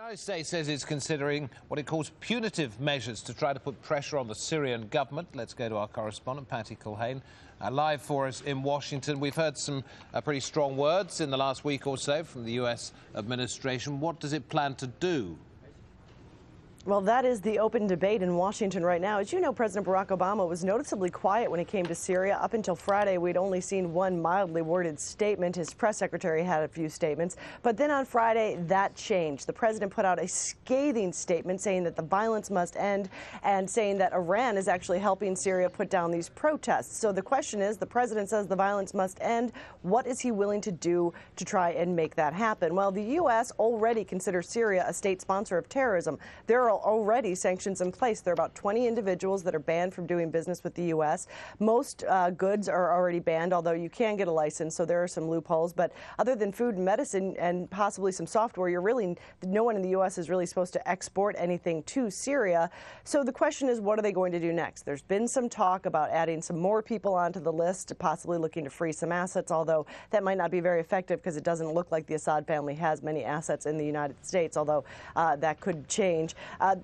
The United States says it's considering what it calls punitive measures to try to put pressure on the Syrian government. Let's go to our correspondent, Culhane, live for us in Washington. We've heard some pretty strong words in the last week or so from the U.S. administration. What does it plan to do? Well, that is the open debate in Washington right now. As you know, President Barack Obama was noticeably quiet when it came to Syria. Up until Friday, we'd only seen one mildly worded statement. His press secretary had a few statements. But then on Friday, that changed. The president put out a scathing statement saying that the violence must end and saying that Iran is actually helping Syria put down these protests. So the question is, the president says the violence must end. What is he willing to do to try and make that happen? Well, the U.S. already considers Syria a state sponsor of terrorism. There are already sanctions in place. There are about 20 individuals that are banned from doing business with the U.S. Most goods are already banned, although you can get a license, so there are some loopholes. But other than food and medicine and possibly some software, no one in the U.S. is really supposed to export anything to Syria. So the question is, what are they going to do next? There's been some talk about adding some more people onto the list, possibly looking to free some assets, although that might not be very effective because it doesn't look like the Assad family has many assets in the United States, although that could change.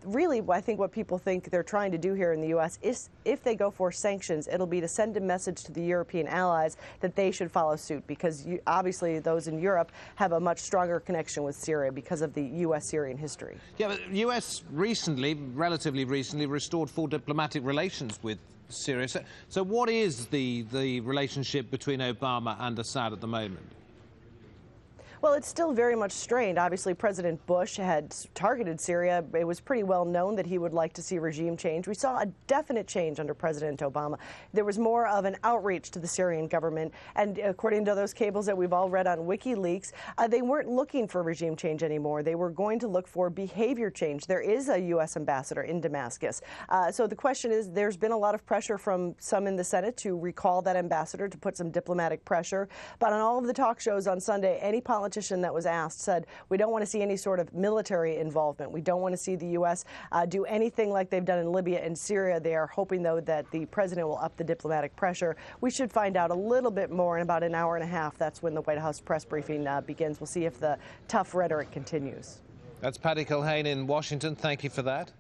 Really, I think what people think they're trying to do here in the U.S. is, if they go for sanctions, it'll be to send a message to the European allies that they should follow suit, because obviously those in Europe have a much stronger connection with Syria because of the U.S.-Syrian history. Yeah, but the U.S. relatively recently, restored full diplomatic relations with Syria. So what is the relationship between Obama and Assad at the moment? Well, it's still very much strained. Obviously, President Bush had targeted Syria. It was pretty well known that he would like to see regime change. We saw a definite change under President Obama. There was more of an outreach to the Syrian government. And according to those cables that we've all read on WikiLeaks, they weren't looking for regime change anymore. They were going to look for behavior change. There is a U.S. ambassador in Damascus. So the question is, there's been a lot of pressure from some in the Senate to recall that ambassador, to put some diplomatic pressure. But on all of the talk shows on Sunday, any politician that was asked said, we don't want to see any sort of military involvement. We don't want to see the U.S. Do anything like they've done in Libya and Syria. They are hoping, though, that the president will up the diplomatic pressure. We should find out a little bit more in about an hour and a half. That's when the White House press briefing begins. We'll see if the tough rhetoric continues. That's Culhane in Washington. Thank you for that.